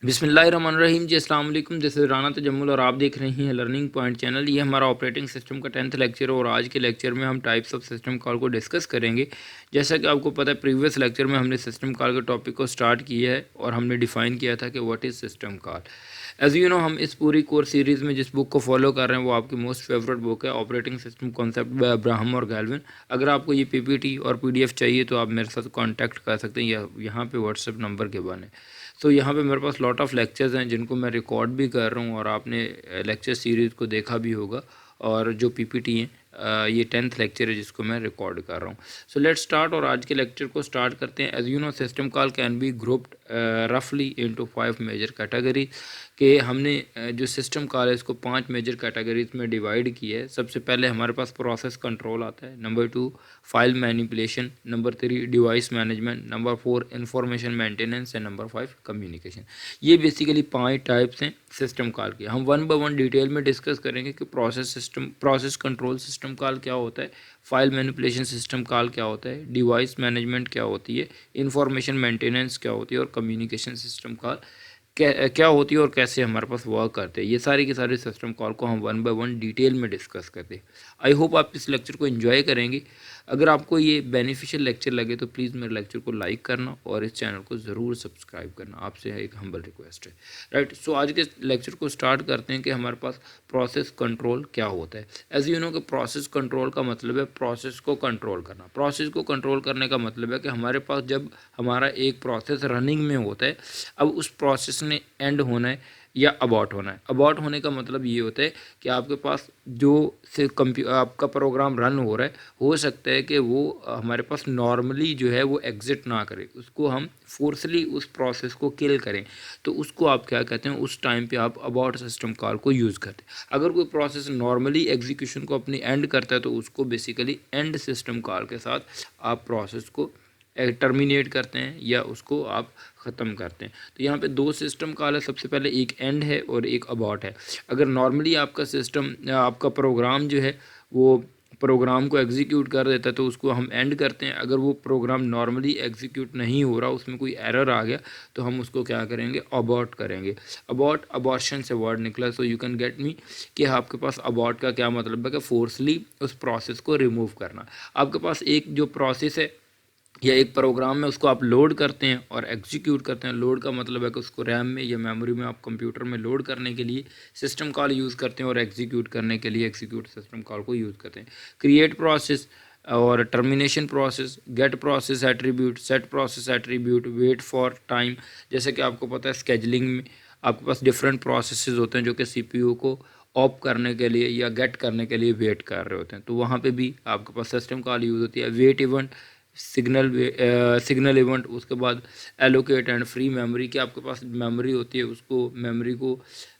बिस्मिल्लाहिर्रहमानिर्रहीम जी, अस्सलाम वालेकुम। दिस इज़ राना तजम्मुल और आप देख रहे हैं लर्निंग पॉइंट चैनल। ये हमारा ऑपरेटिंग सिस्टम का 10th लेक्चर है और आज के लेक्चर में हम टाइप्स ऑफ सिस्टम कॉल को डिस्कस करेंगे। जैसा कि आपको पता है, प्रीवियस लेक्चर में हमने सिस्टम कॉल के टॉपिक को स्टार्ट किया है और हमने डिफ़ाइन किया था कि what is system call. As you know, हम इस पूरी कोर्स सीरीज़ में जिस बुक को फॉलो कर रहे हैं वो आपकी मोस्ट फेवरेट बुक है, operating system concept bye Abraham और गैल्विन। अगर आपको ये पीपीटी और पीडीएफ चाहिए तो आप मेरे साथ कांटेक्ट कर सकते हैं या यहाँ पे व्हाट्सएप नंबर के बने। तो यहाँ पे मेरे पास लॉट ऑफ लेक्चर्स हैं जिनको मैं रिकॉर्ड भी कर रहा हूँ और आपने लेक्चर सीरीज़ को देखा भी होगा। और जो पीपीटी हैं, ये 10th लेक्चर है जिसको मैं रिकॉर्ड कर रहा हूँ। सो लेट्स स्टार्ट और आज के लेक्चर को स्टार्ट करते हैं। As you know, system call can be grouped रफली इनटू 5 मेजर कैटेगरी कि हमने जो सिस्टम कॉल है इसको 5 मेजर कैटेगरीज में डिवाइड किया है। सबसे पहले हमारे पास प्रोसेस कंट्रोल आता है, number 2 file manipulation, number 3 device management, number 4 information maintenance and number 5 communication. ये बेसिकली 5 टाइप्स हैं सिस्टम कॉल के। हम वन बाय वन डिटेल में डिस्कस करेंगे कि प्रोसेस कंट्रोल सिस्टम कॉल क्या होता है, फाइल मैनिपुलेशन सिस्टम कॉल क्या होता है, डिवाइस मैनेजमेंट क्या होती है, इंफॉर्मेशन मेंटेनेंस क्या होती है और कम्युनिकेशन सिस्टम कॉल क्या होती है और कैसे हमारे पास वर्क करते हैं। ये सारी के सारे सिस्टम कॉल को हम वन बाय वन डिटेल में डिस्कस करते हैं। आई होप आप इस लेक्चर को एंजॉय करेंगे। अगर आपको ये बेनिफिशियल लेक्चर लगे तो प्लीज़ मेरे लेक्चर को लाइक करना और इस चैनल को ज़रूर सब्सक्राइब करना, आपसे एक हम्बल रिक्वेस्ट है। राइट, सो आज के लेक्चर को स्टार्ट करते हैं कि हमारे पास प्रोसेस कंट्रोल क्या होता है। एज यू नो कि प्रोसेस कंट्रोल का मतलब है प्रोसेस को कंट्रोल करना। प्रोसेस को कंट्रोल करने का मतलब है कि हमारे पास जब हमारा एक प्रोसेस रनिंग में होता है, अब उस प्रोसेस ने एंड होना है या अबॉर्ट होना है। अबॉर्ट होने का मतलब ये होता है कि आपके पास जो से आपका प्रोग्राम रन हो रहा है, हो सकता है कि वो हमारे पास नॉर्मली जो है वो एग्जिट ना करे, उसको हम फोर्सली उस प्रोसेस को किल करें, तो उसको आप क्या कहते हैं, उस टाइम पे आप अबॉर्ट सिस्टम कॉल को यूज़ करते हैं। अगर कोई प्रोसेस नॉर्मली एग्जीक्यूशन को अपनी एंड करता है तो उसको बेसिकली एंड सिस्टम कॉल के साथ आप प्रोसेस को टर्मिनेट करते हैं या उसको आप ख़त्म करते हैं। तो यहाँ पे दो सिस्टम कॉल है, सबसे पहले एक एंड है और एक अबॉर्ट है। अगर नॉर्मली आपका सिस्टम आपका प्रोग्राम जो है वो प्रोग्राम को एग्जीक्यूट कर देता है तो उसको हम एंड करते हैं। अगर वो प्रोग्राम नॉर्मली एग्जीक्यूट नहीं हो रहा, उसमें कोई एरर आ गया, तो हम उसको क्या करेंगे, अबॉर्ट करेंगे। अबॉर्ट अबॉर्शन से वर्ड निकला, so you can get me कि आपके पास अबॉर्ट का क्या मतलब है कि फोर्सली उस प्रोसेस को रिमूव करना। आपके पास एक जो प्रोसेस है या एक प्रोग्राम में उसको आप लोड करते हैं और एग्जीक्यूट करते हैं। लोड का मतलब है कि उसको रैम में या मेमोरी में आप कंप्यूटर में लोड करने के लिए सिस्टम कॉल यूज़ करते हैं और एग्जीक्यूट करने के लिए एग्जीक्यूट सिस्टम कॉल को यूज़ करते हैं। क्रिएट प्रोसेस और termination process, get process attribute, set process attribute, wait for time. जैसे कि आपको पता है स्केजलिंग में आपके पास डिफरेंट प्रोसेसेस होते हैं जो कि सीपीयू को ऑफ करने के लिए या गेट करने के लिए वेट कर रहे होते हैं, तो वहाँ पे भी आपके पास सिस्टम कॉल यूज़ होती है। वेट इवेंट, सिग्नल इवेंट, उसके बाद एलोकेट एंड फ्री मेमोरी की आपके पास मेमोरी होती है, उसको मेमोरी को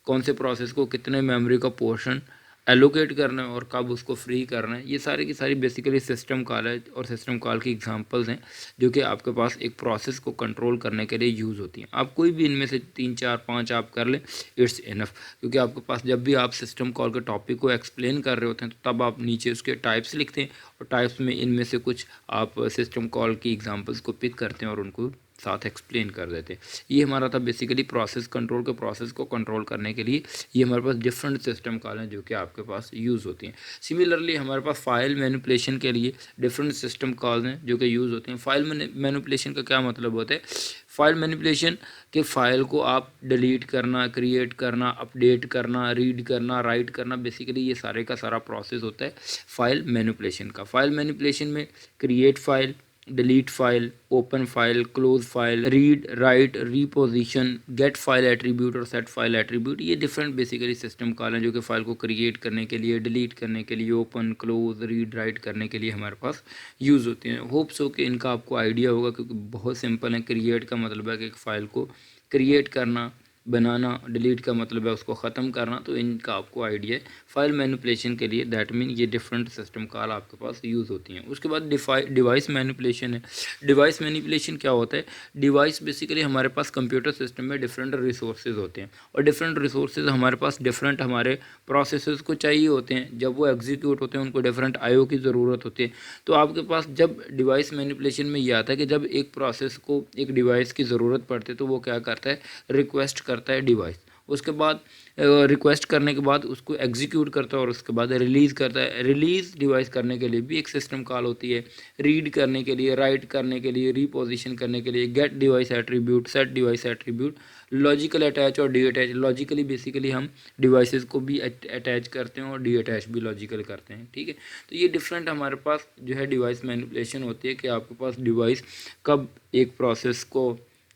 कौन से प्रोसेस को कितने मेमोरी का पोर्शन एलोकेट करना है और कब उसको फ्री करना है। ये सारी की सारी बेसिकली सिस्टम कॉल है और सिस्टम कॉल की एग्जांपल्स हैं जो कि आपके पास एक प्रोसेस को कंट्रोल करने के लिए यूज़ होती हैं। आप कोई भी इनमें से 3 4 5 आप कर लें, इट्स इनफ, क्योंकि आपके पास जब भी आप सिस्टम कॉल के टॉपिक को एक्सप्लेन कर रहे होते हैं तो तब आप नीचे उसके टाइप्स लिखते हैं और टाइप्स में इनमें से कुछ आप सिस्टम कॉल की एग्जांपल्स को पिक करते हैं और उनको साथ एक्सप्लेन कर देते हैं। ये हमारा था बेसिकली प्रोसेस कंट्रोल के प्रोसेस को कंट्रोल करने के लिए ये हमारे पास डिफरेंट सिस्टम कॉल हैं जो कि आपके पास यूज़ होती हैं। सिमिलरली हमारे पास फाइल मैनिपुलेशन के लिए डिफरेंट सिस्टम कॉल्स हैं जो कि यूज़ होते हैं। फाइल मैनिपुलेशन का क्या मतलब होता है? फाइल मैनिपुलेशन के फ़ाइल को आप डिलीट करना, क्रिएट करना, अपडेट करना, रीड करना, राइट करना, बेसिकली ये सारे का सारा प्रोसेस होता है फाइल मैनिपुलेशन का। फाइल मैनिपुलेशन में create file, delete file, open file, close file, read, write, reposition, get file attribute और सेट फाइल एट्रीब्यूट, ये डिफरेंट बेसिकली सिस्टम कॉल हैं जो कि फाइल को क्रिएट करने के लिए, डिलीट करने के लिए, ओपन, क्लोज, रीड, राइट करने के लिए हमारे पास यूज़ होते हैं। होप्स हो कि इनका आपको आइडिया होगा क्योंकि बहुत सिंपल है। क्रिएट का मतलब है कि एक फ़ाइल को क्रिएट करना, बनाना, डिलीट का मतलब है उसको ख़त्म करना, तो इनका आपको आइडिया है। फाइल मैनिपुलेशन के लिए दैट मीन ये डिफरेंट सिस्टम कॉल आपके पास यूज़ होती हैं। उसके बाद डिवाइस मैनिपुलेशन है। डिवाइस मैनिपुलेशन क्या होता है? डिवाइस बेसिकली हमारे पास कंप्यूटर सिस्टम में डिफरेंट रिसोर्सेज होते हैं और डिफरेंट रिसोर्सेज हमारे पास डिफरेंट हमारे प्रोसेसेस को चाहिए होते हैं। जब वो एग्जीक्यूट होते हैं उनको डिफरेंट आईओ की ज़रूरत होती है। तो आपके पास जब डिवाइस मैनिपुलेशन में ये आता है कि जब एक प्रोसेस को एक डिवाइस की ज़रूरत पड़ती है तो वो क्या करता है, रिक्वेस्ट करता करता है डिवाइस, उसके बाद रिक्वेस्ट करने के बाद उसको एग्जीक्यूट करता है और उसके बाद रिलीज़ करता है। रिलीज़ डिवाइस करने के लिए भी एक सिस्टम कॉल होती है, रीड करने के लिए, राइट करने के लिए, रीपोजिशन करने के लिए, get device attribute, set device attribute, logical attach और डी अटैच। लॉजिकली बेसिकली हम डिवाइसेस को भी अटैच करते हैं और डी अटैच भी लॉजिकल करते हैं, ठीक है। तो ये डिफरेंट हमारे पास जो है डिवाइस मैनिपुलेशन होती है कि आपके पास डिवाइस कब एक प्रोसेस को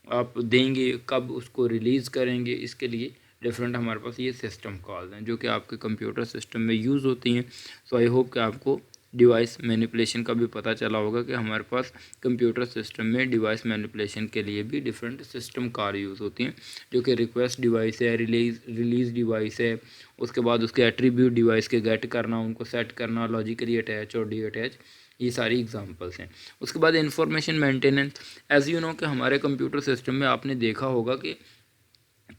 आप देंगे, कब उसको रिलीज़ करेंगे, इसके लिए डिफरेंट हमारे पास ये सिस्टम कॉल्स हैं जो कि आपके कंप्यूटर सिस्टम में यूज़ होती हैं। सो आई होप कि आपको डिवाइस मैनिपुलेशन का भी पता चला होगा कि हमारे पास कंप्यूटर सिस्टम में डिवाइस मैनिपुलेशन के लिए भी डिफरेंट सिस्टम कॉल यूज़ होती हैं, जो कि रिक्वेस्ट डिवाइस है, रिलीज़ डिवाइस है, उसके बाद उसके एट्रीब्यूट डिवाइस के गेट करना, उनको सेट करना, लॉजिकली अटैच और डी अटैच, ये सारी एग्जांपल्स हैं। उसके बाद information maintenance. As you know कि हमारे कंप्यूटर सिस्टम में आपने देखा होगा कि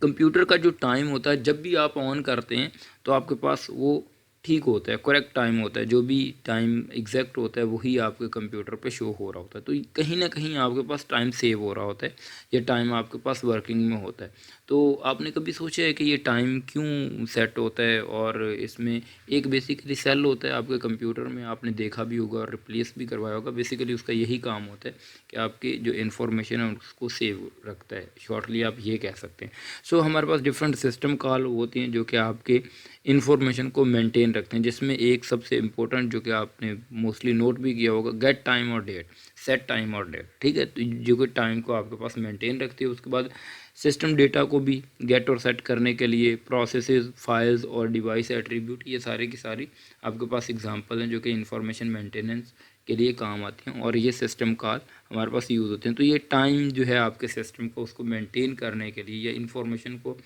कंप्यूटर का जो टाइम होता है जब भी आप ऑन करते हैं तो आपके पास वो ठीक होता है, करेक्ट टाइम होता है, जो भी टाइम एग्जैक्ट होता है वही आपके कंप्यूटर पे शो हो रहा होता है। तो कहीं ना कहीं आपके पास टाइम सेव हो रहा होता है, ये टाइम आपके पास वर्किंग में होता है। तो आपने कभी सोचा है कि ये टाइम क्यों सेट होता है? और इसमें एक बेसिकली सेल होता है आपके कंप्यूटर में, आपने देखा भी होगा और रिप्लेस भी करवाया होगा। बेसिकली उसका यही काम होता है कि आपकी जो इन्फॉर्मेशन है उसको सेव रखता है, शॉर्टली आप ये कह सकते हैं। सो हमारे पास डिफरेंट सिस्टम कॉल होती हैं जो कि आपके इन्फॉर्मेशन को मेंटेन रखते हैं, जिसमें एक सबसे इम्पोर्टेंट जो कि आपने मोस्टली नोट भी किया होगा, गेट टाइम और डेट, सेट टाइम और डेट, ठीक है। तो जो कि टाइम को आपके पास मेंटेन रखती है। उसके बाद सिस्टम डेटा को भी गेट और सेट करने के लिए प्रोसेसेस, फाइल्स और डिवाइस एट्रीब्यूट, ये सारे की सारी आपके पास एग्जांपल हैं जो कि इंफॉर्मेशन मेंटेनेंस के लिए काम आती हैं और ये सिस्टम कॉल हमारे पास यूज़ होते हैं। तो ये टाइम जो है आपके सिस्टम को उसको मेंटेन करने के लिए या इंफॉर्मेशन को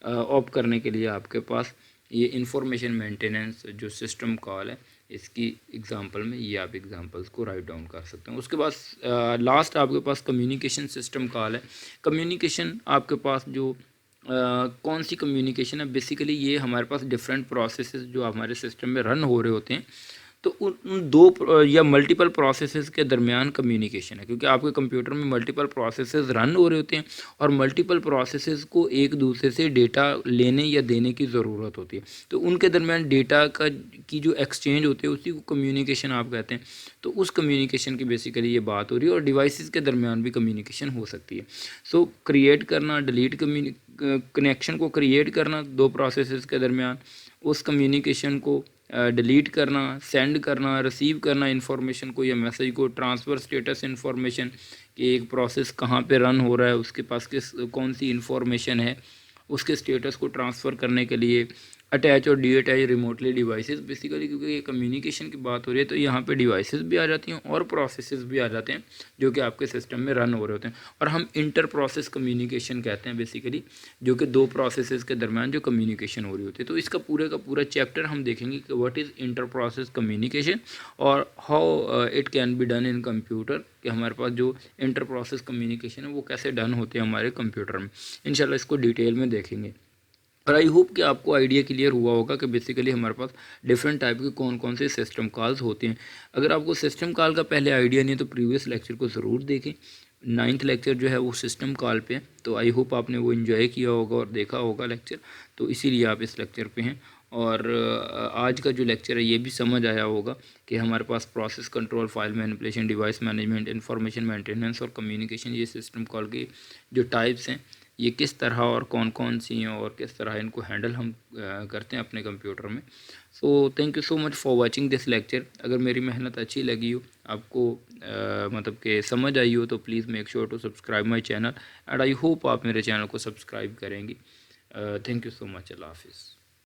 ऑप करने के लिए आपके पास ये इंफॉर्मेशन मेंटेनेंस जो सिस्टम कॉल है, इसकी एग्जांपल में ये आप एग्जांपल्स को राइट डाउन कर सकते हैं। उसके बाद लास्ट आपके पास कम्युनिकेशन सिस्टम कॉल है। कम्युनिकेशन आपके पास जो कौन सी कम्युनिकेशन है, बेसिकली ये हमारे पास डिफरेंट प्रोसेसेस जो हमारे सिस्टम में रन हो रहे होते हैं, तो उन दो या मल्टीपल प्रोसेसेस के दरमियान कम्युनिकेशन है, क्योंकि आपके कंप्यूटर में मल्टीपल प्रोसेसेस रन हो रहे होते हैं और मल्टीपल प्रोसेसेस को एक दूसरे से डेटा लेने या देने की ज़रूरत होती है। तो उनके दरमियान डेटा का की जो एक्सचेंज होती है उसी को कम्युनिकेशन आप कहते हैं। तो उस कम्युनिकेशन की बेसिकली ये बात हो रही है और डिवाइसेस के दरमियान भी कम्युनिकेशन हो सकती है। सो क्रिएट करना, डिलीट कनेक्शन को क्रिएट करना दो प्रोसेसेस के दरमियान, उस कम्युनिकेशन को डिलीट करना, सेंड करना, रिसीव करना इन्फॉर्मेशन को या मैसेज को, ट्रांसफ़र स्टेटस इन्फॉर्मेशन कि एक प्रोसेस कहाँ पे रन हो रहा है, उसके पास कौन सी इन्फॉर्मेशन है, उसके स्टेटस को ट्रांसफ़र करने के लिए, अटैच और D attach remotely devices. Basically क्योंकि ये कम्युनिकेशन की बात हो रही है तो यहाँ पे डिवाइसेस भी आ जाती हैं और प्रोसेसेस भी आ जाते हैं जो कि आपके सिस्टम में रन हो रहे होते हैं, और हम इंटर प्रोसेस कम्युनिकेशन कहते हैं बेसिकली, जो कि दो प्रोसेसेस के दरमियान जो कम्युनिकेशन हो रही होती है। तो इसका पूरे का पूरा चैप्टर हम देखेंगे कि what is inter process communication और how it can be done in computer, कि हमारे पास जो इंटर प्रोसेस कम्युनिकेशन है वो कैसे डन होते हैं हमारे कंप्यूटर में। इंशाल्लाह इसको डिटेल में देखेंगे और आई होप कि आपको आइडिया क्लियर हुआ होगा कि बेसिकली हमारे पास डिफरेंट टाइप के कौन कौन से सिस्टम कॉल्स होते हैं। अगर आपको सिस्टम कॉल का पहले आइडिया नहीं है तो प्रीवियस लेक्चर को ज़रूर देखें। 9th लेक्चर जो है वो सिस्टम कॉल पे है, तो आई होप आपने वो इन्जॉय किया होगा और देखा होगा लेक्चर, तो इसीलिए आप इस लेक्चर पे हैं। और आज का जो लेक्चर है ये भी समझ आया होगा कि हमारे पास process control, file manipulation, device management, information maintenance और कम्युनिकेशन, ये सिस्टम कॉल के जो टाइप्स हैं ये किस तरह और कौन कौन सी हैं और किस तरह इनको हैंडल हम करते हैं अपने कंप्यूटर में। So thank you so much for watching this lecture. अगर मेरी मेहनत अच्छी लगी हो, आपको मतलब कि समझ आई हो, तो please make sure to subscribe my channel and I hope आप मेरे चैनल को सब्सक्राइब करेंगी। Thank you so much. अल्लाह हाफिज़।